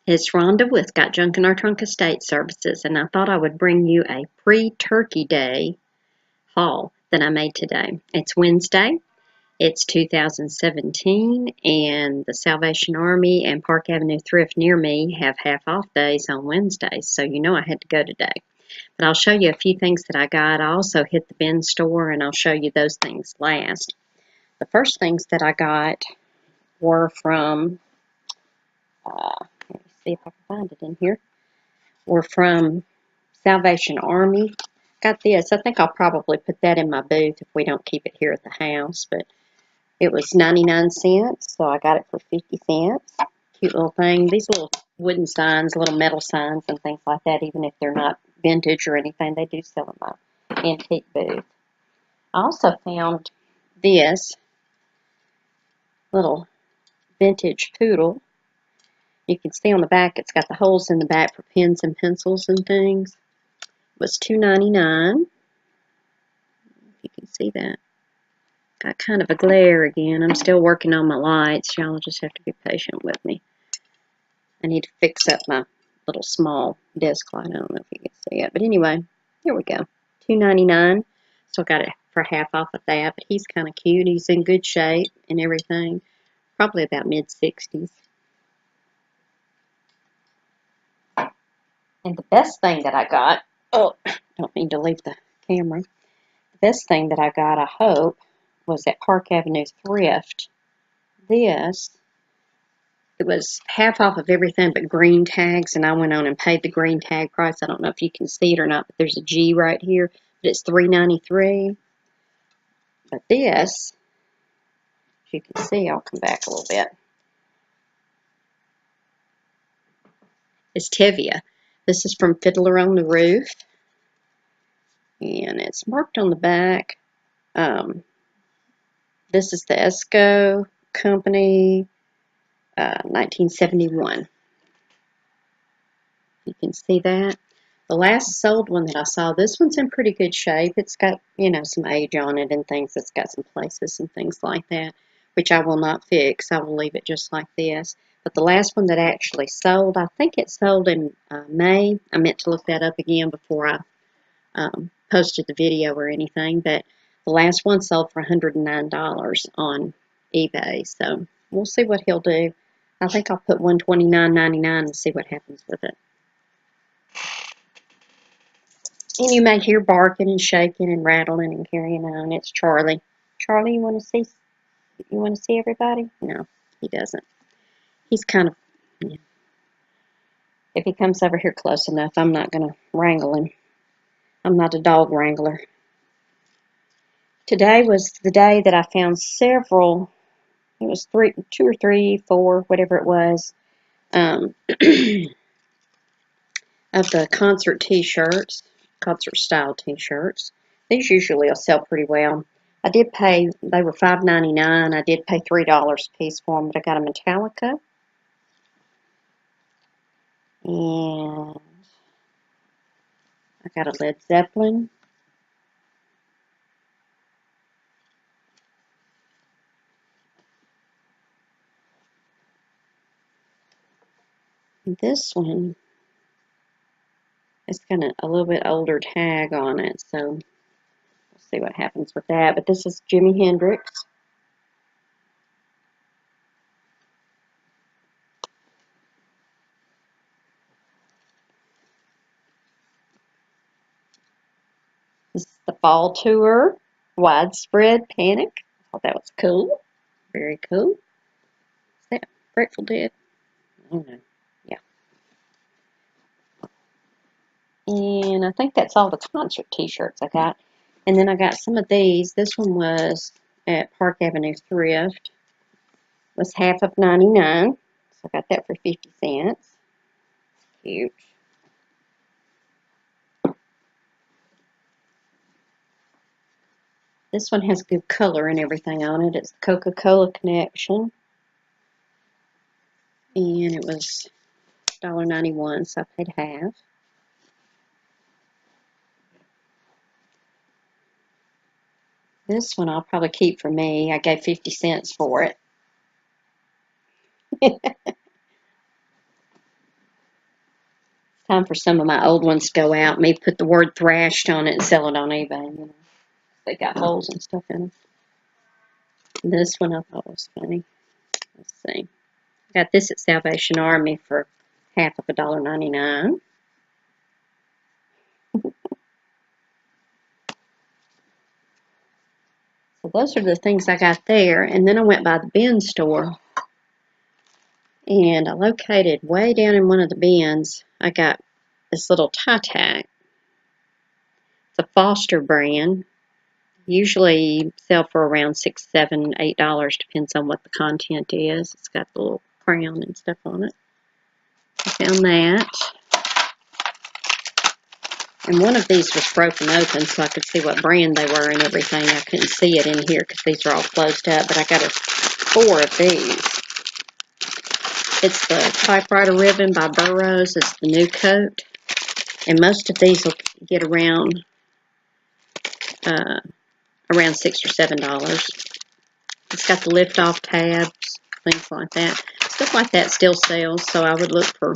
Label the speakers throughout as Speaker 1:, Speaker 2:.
Speaker 1: It's Rhonda with Got Junk in Our Trunk Estate Services, and I thought I would bring you a pre-Turkey Day haul that I made today. It's Wednesday. It's 2017, and the Salvation Army and Park Avenue Thrift near me have half-off days on Wednesdays, so you know I had to go today. But I'll show you a few things that I got. I also hit the bin store, and I'll show you those things last. The first things that I got were from let me see if I can find it in here. Were from Salvation Army. Got this. I think I'll probably put that in my booth if we don't keep it here at the house. But it was 99 cents, so I got it for 50 cents. Cute little thing. These little wooden signs, little metal signs and things like that, even if they're not vintage or anything, they do sell in my antique booth. I also found this little vintage poodle. You can see on the back, it's got the holes in the back for pens and pencils and things. It was $2.99. You can see that. Got kind of a glare again. I'm still working on my lights. Y'all just have to be patient with me. I need to fix up my little small desk light. I don't know if you can see it. But anyway, here we go. $2.99. So I got it for half off of that. But he's kind of cute. He's in good shape and everything. Probably about mid-60s. And the best thing that I got, oh, don't mean to leave the camera. The best thing that I got, I hope, was at Park Avenue Thrift. This, it was half off of everything but green tags, and I went on and paid the green tag price. I don't know if you can see it or not, but there's a G right here, but it's $3.93. But this, if you can see, I'll come back a little bit. It's Tevia. This is from Fiddler on the Roof, and it's marked on the back. This is the Esco Company, 1971. You can see that. The last sold one that I saw, this one's in pretty good shape. It's got, you know, some age on it and things. It's got some places and things like that, which I will not fix. I will leave it just like this. But the last one that actually sold, I think it sold in May. I meant to look that up again before I posted the video or anything. But the last one sold for $109 on eBay. So we'll see what he'll do. I think I'll put $129.99 and see what happens with it. And you may hear barking and shaking and rattling and carrying on. It's Charlie. Charlie, you want to see? You want to see everybody? No, he doesn't. He's kind of. Yeah. If he comes over here close enough, I'm not going to wrangle him. I'm not a dog wrangler. Today was the day that I found several. It was 2 or 3, 4, whatever it was, of the concert T-shirts, concert style T-shirts. These usually will sell pretty well. I did pay, they were $5.99. I did pay $3 a piece for them, but I got a Metallica. And I got a Led Zeppelin. And this one, it's got a little bit older tag on it, so we'll see what happens with that. But this is Jimi Hendrix. This is the Fall Tour, Widespread Panic. I thought that was cool. Very cool. What's that? Grateful Dead. I don't know. Yeah. And I think that's all the concert T-shirts I got. And then I got some of these. This one was at Park Avenue Thrift. It was half of 99. So I got that for 50 cents. Cute. This one has good color and everything on it. It's the Coca-Cola Connection. And it was $1.91, so I paid half. This one I'll probably keep for me. I gave 50 cents for it. Time for some of my old ones to go out. Me put the word thrashed on it and sell it on eBay. You know, they got holes and stuff in them. This one I thought was funny. Let's see. Got this at Salvation Army for half of $1.99. So those are the things I got there. And then I went by the bin store. And I located way down in one of the bins, I got this little tie tack. It's a Foster brand. Usually sell for around $6, $7, $8, depends on what the content is. It's got the little crown and stuff on it. I found that. And one of these was broken open so I could see what brand they were and everything. I couldn't see it in here because these are all closed up, but I got 4 of these. It's the typewriter ribbon by Burroughs. It's the new coat. And most of these will get around $6 or $7. It's got the lift off tabs, things like that. Stuff like that still sells, so I would look for,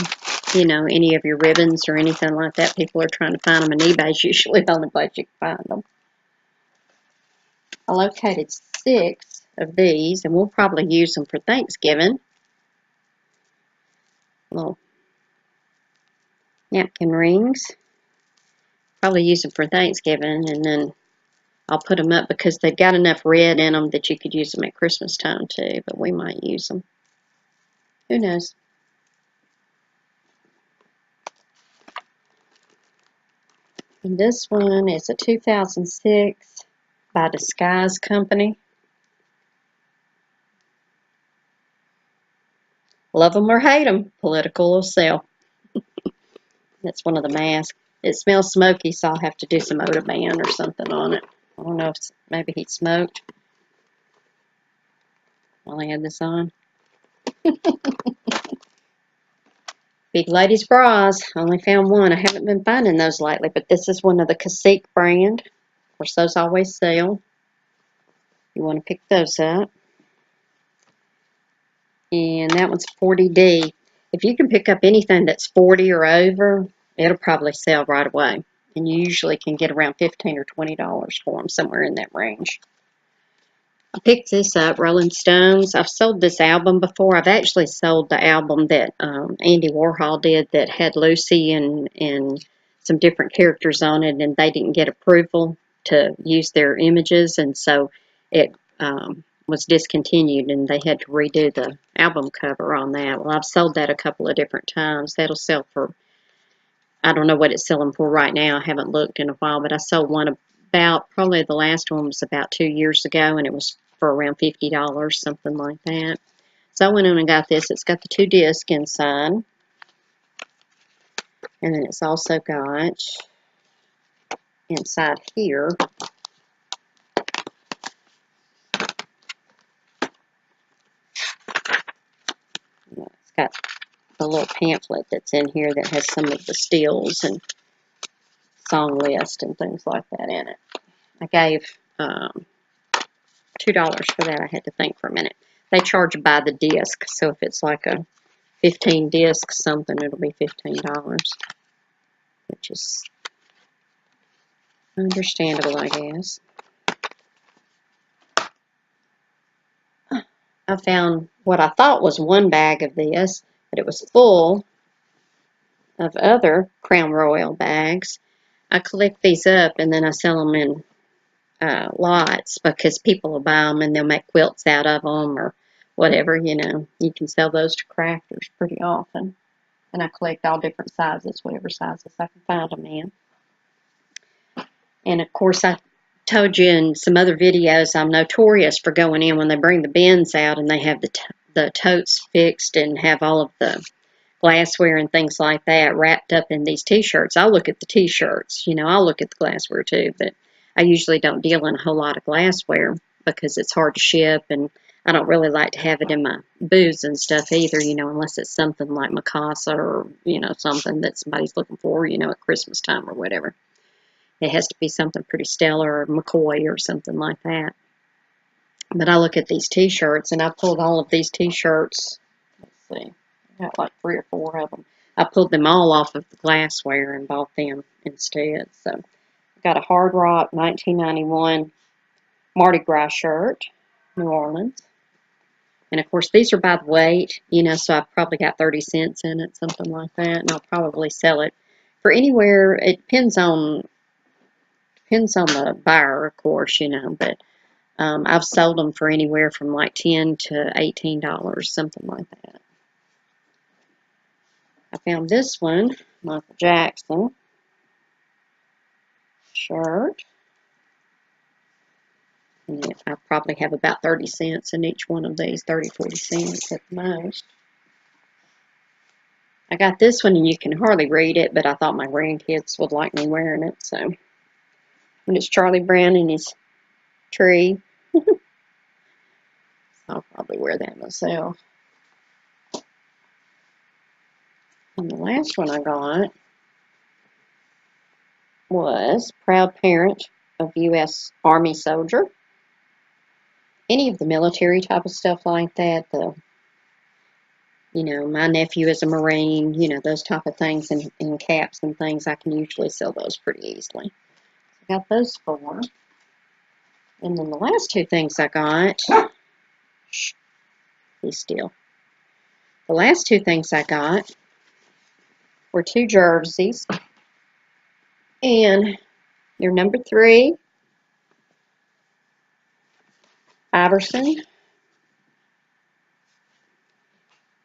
Speaker 1: you know, any of your ribbons or anything like that. People are trying to find them, and eBay's usually the only place you can find them. I located 6 of these, and we'll probably use them for Thanksgiving. Little napkin rings. Probably use them for Thanksgiving, and then I'll put them up because they've got enough red in them that you could use them at Christmas time too, but we might use them. Who knows? And this one is a 2006 by Disguise Company. Love them or hate them, political will sell. That's one of the masks. It smells smoky, so I'll have to do some Odoban or something on it. I don't know if maybe he smoked while I had this on. Big ladies bras. I only found one. I haven't been finding those lately, but this is one of the Cacique brand. Of course, those always sell. You want to pick those up. And that one's 40D. If you can pick up anything that's 40 or over, it'll probably sell right away. And you usually can get around $15 or $20 for them, somewhere in that range. I picked this up, Rolling Stones. I've sold this album before. I've actually sold the album that Andy Warhol did that had Lucy and some different characters on it, and they didn't get approval to use their images, and so it was discontinued, and they had to redo the album cover on that. Well, I've sold that a couple of different times. That'll sell for, I don't know what it's selling for right now. I haven't looked in a while, but I sold one about, probably the last one was about 2 years ago, and it was for around $50, something like that. So I went in and got this. It's got the 2 discs inside, and then it's also got inside here, it's got the little pamphlet that's in here that has some of the stills and song list and things like that in it. I gave $2 for that. I had to think for a minute. They charge by the disc, so if it's like a 15 disc something, it'll be $15, which is understandable, I guess. I found what I thought was one bag of this, but it was full of other Crown Royal bags. I collect these up and then I sell them in lots because people will buy them and they'll make quilts out of them or whatever, you know. You can sell those to crafters pretty often. And I collect all different sizes, whatever sizes I can find them in. And of course, I told you in some other videos, I'm notorious for going in when they bring the bins out and they have the totes fixed and have all of the glassware and things like that wrapped up in these t-shirts. I'll look at the t-shirts, you know, I'll look at the glassware too, but I usually don't deal in a whole lot of glassware because it's hard to ship, and I don't really like to have it in my booths and stuff either, you know, unless it's something like Mikasa or, you know, something that somebody's looking for, you know, at Christmas time or whatever. It has to be something pretty stellar or McCoy or something like that. But I look at these t-shirts, and I pulled all of these t-shirts. Let's see. I got like 3 or 4 of them. I pulled them all off of the glassware and bought them instead. So I got a Hard Rock 1991 Mardi Gras shirt, New Orleans. And of course, these are by the weight, you know, so I've probably got 30 cents in it, something like that. And I'll probably sell it for anywhere. It depends on the buyer, of course, you know, but I've sold them for anywhere from like $10 to $18, something like that. I found this one, Michael Jackson shirt. And I probably have about 30 cents in each one of these, 30, 40 cents at the most. I got this one, and you can hardly read it, but I thought my grandkids would like me wearing it, so. And it's Charlie Brown and his tree. I'll probably wear that myself. And the last one I got was Proud Parent of U.S. Army Soldier. Any of the military type of stuff like that, you know, my nephew is a Marine, you know, those type of things, and caps and things, I can usually sell those pretty easily. I got those 4. And then the last 2 things I got, be still. The last 2 things I got were 2 jerseys, and they're number 3, Iverson.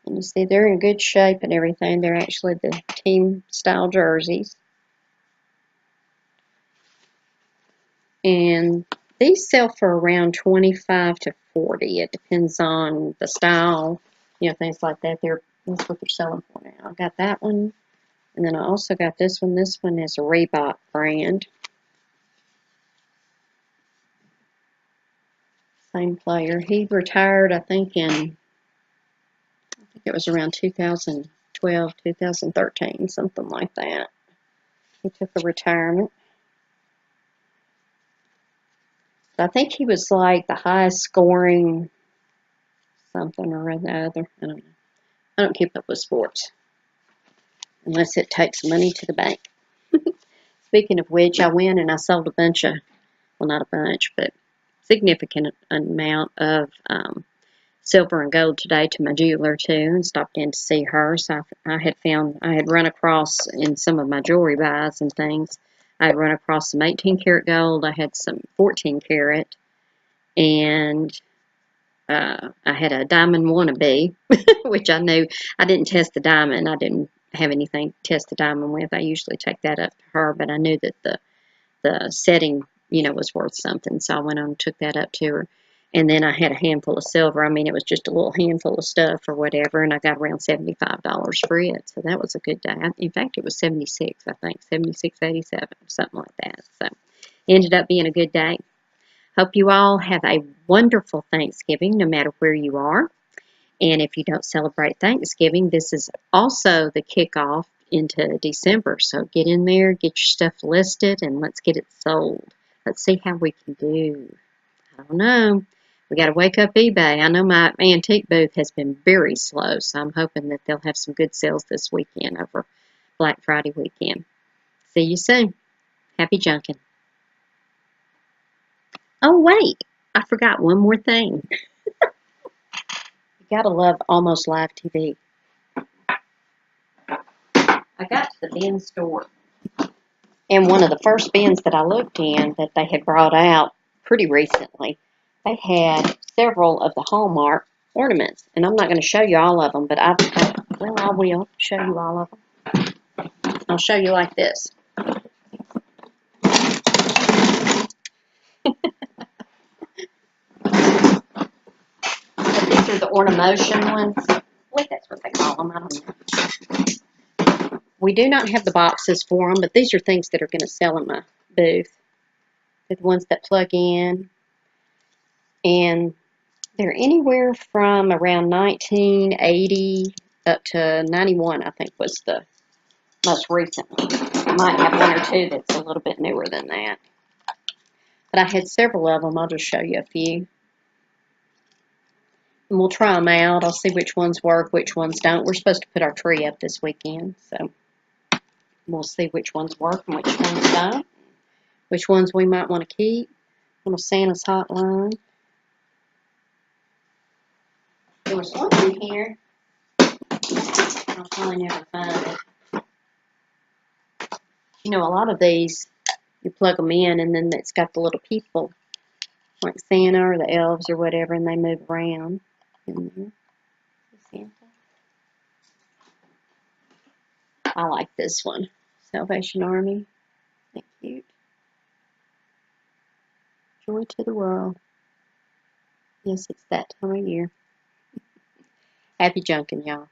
Speaker 1: And you see they're in good shape and everything. They're actually the team style jerseys. And these sell for around $25 to $40. It depends on the style, you know, things like that. That's what they're selling for now. I got that one. And then I also got this one. This one is a Reebok brand. Same player. He retired, I think it was around 2012, 2013, something like that. He took a retirement. I think he was like the highest scoring something or another. I don't know. I don't keep up with sports unless it takes money to the bank. Speaking of which, I went and I sold a bunch of, well, not a bunch, but significant amount of silver and gold today to my jeweler too, and stopped in to see her. So I had run across in some of my jewelry buys and things, I had run across some 18 karat gold. I had some 14 karat, and I had a diamond wannabe, which I knew I didn't test the diamond. I didn't have anything to test the diamond with. I usually take that up to her, but I knew that the setting, you know, was worth something, so I went on and took that up to her. And then I had a handful of silver. I mean, it was just a little handful of stuff or whatever, and I got around $75 for it. So that was a good day. In fact, it was 76, I think, 76.87, something like that. So it ended up being a good day. Hope you all have a wonderful Thanksgiving, no matter where you are. And if you don't celebrate Thanksgiving, this is also the kickoff into December. So get in there, get your stuff listed, and let's get it sold. Let's see how we can do. I don't know. We got to wake up eBay. I know my antique booth has been very slow, so I'm hoping that they'll have some good sales this weekend over Black Friday weekend. See you soon. Happy junking. Oh, wait. I forgot one more thing. You got to love Almost Live TV. I got to the bin store, and one of the first bins that I looked in that they had brought out pretty recently, they had several of the Hallmark ornaments, and I'm not going to show you all of them, but I will show you all of them. I'll show you like this. But these are the ornamentation ones. I believe that's what they call them. I don't know. We do not have the boxes for them, but these are things that are going to sell in my booth. They're the ones that plug in, and they're anywhere from around 1980 up to 91, I think, was the most recent one. I might have one or two that's a little bit newer than that. But I had several of them. I'll just show you a few. And we'll try them out. I'll see which ones work, which ones don't. We're supposed to put our tree up this weekend, so we'll see which ones work and which ones don't. Which ones we might want to keep. Little Santa's hotline. There was one in here. I'll probably never find it. You know, a lot of these, you plug them in, and then it's got the little people, like Santa or the elves or whatever, and they move around in there. Santa. I like this one. Salvation Army. Isn't that cute? Joy to the world. Yes, it's that time of year. Happy junking, y'all.